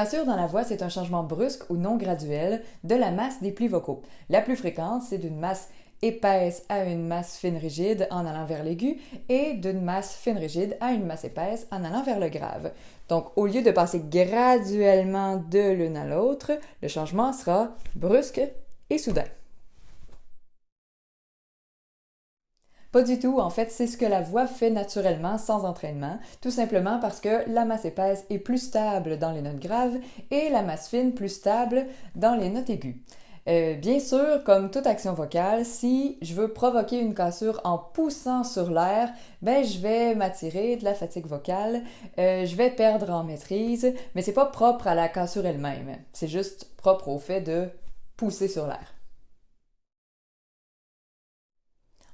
cassure dans la voix, c'est un changement brusque ou non graduel de la masse des plis vocaux. La plus fréquente, c'est d'une masse épaisse à une masse fine rigide en allant vers l'aigu et d'une masse fine rigide à une masse épaisse en allant vers le grave. Donc, au lieu de passer graduellement de l'une à l'autre, le changement sera brusque et soudain. Pas du tout, en fait, c'est ce que la voix fait naturellement sans entraînement, tout simplement parce que la masse épaisse est plus stable dans les notes graves et la masse fine plus stable dans les notes aiguës. Bien sûr, comme toute action vocale, si je veux provoquer une cassure en poussant sur l'air, ben je vais m'attirer de la fatigue vocale, je vais perdre en maîtrise, mais c'est pas propre à la cassure elle-même, c'est juste propre au fait de pousser sur l'air.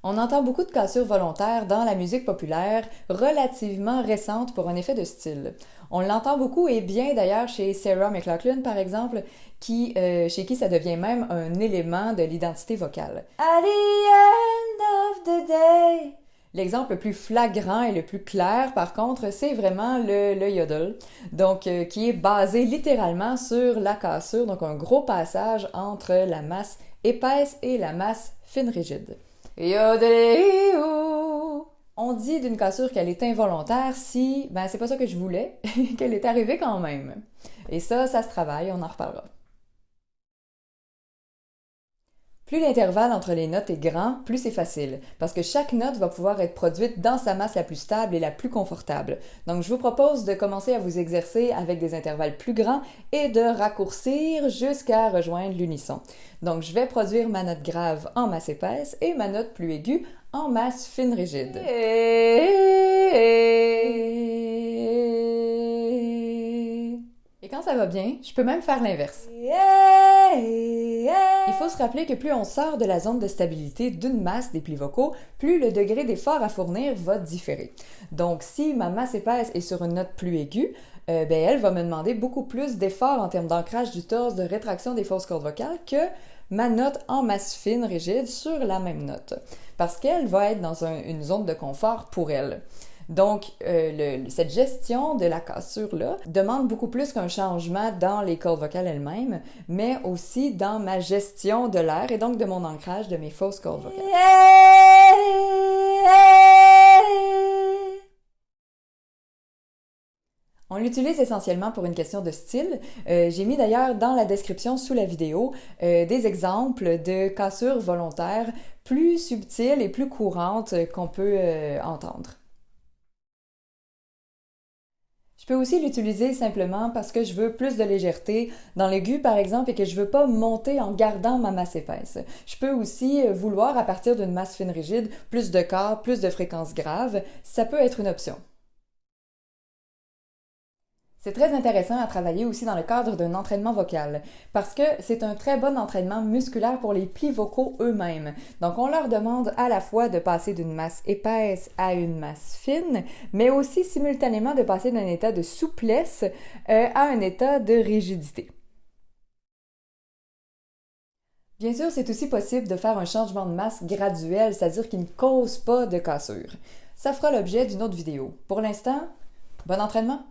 On entend beaucoup de cassures volontaires dans la musique populaire, relativement récente pour un effet de style. On l'entend beaucoup et bien d'ailleurs chez Sarah McLachlan par exemple, chez qui ça devient même un élément de l'identité vocale. At the end of the day. L'exemple le plus flagrant et le plus clair, par contre, c'est vraiment le yodel, donc qui est basé littéralement sur la cassure, donc un gros passage entre la masse épaisse et la masse fine rigide. Yodelé-oo. On dit d'une cassure qu'elle est involontaire si, c'est pas ça que je voulais, qu'elle est arrivée quand même. Et ça se travaille, on en reparlera. Plus l'intervalle entre les notes est grand, plus c'est facile, parce que chaque note va pouvoir être produite dans sa masse la plus stable et la plus confortable. Donc je vous propose de commencer à vous exercer avec des intervalles plus grands et de raccourcir jusqu'à rejoindre l'unisson. Donc je vais produire ma note grave en masse épaisse et ma note plus aiguë en masse fine rigide. Et quand ça va bien, je peux même faire l'inverse. Il faut se rappeler que plus on sort de la zone de stabilité d'une masse des plis vocaux, plus le degré d'effort à fournir va différer. Donc, si ma masse épaisse est sur une note plus aiguë, elle va me demander beaucoup plus d'effort en termes d'ancrage du torse, de rétraction des fausses cordes vocales que ma note en masse fine rigide sur la même note, parce qu'elle va être dans une zone de confort pour elle. Donc, cette gestion de la cassure-là demande beaucoup plus qu'un changement dans les cordes vocales elles-mêmes, mais aussi dans ma gestion de l'air et donc de mon ancrage de mes fausses cordes vocales. On l'utilise essentiellement pour une question de style. J'ai mis d'ailleurs dans la description sous la vidéo des exemples de cassures volontaires plus subtiles et plus courantes qu'on peut entendre. Je peux aussi l'utiliser simplement parce que je veux plus de légèreté dans l'aigu par exemple et que je veux pas monter en gardant ma masse épaisse. Je peux aussi vouloir à partir d'une masse fine rigide plus de corps, plus de fréquences graves. Ça peut être une option. C'est très intéressant à travailler aussi dans le cadre d'un entraînement vocal, parce que c'est un très bon entraînement musculaire pour les plis vocaux eux-mêmes. Donc on leur demande à la fois de passer d'une masse épaisse à une masse fine, mais aussi simultanément de passer d'un état de souplesse à un état de rigidité. Bien sûr, c'est aussi possible de faire un changement de masse graduel, c'est-à-dire qui ne cause pas de cassure. Ça fera l'objet d'une autre vidéo. Pour l'instant, bon entraînement!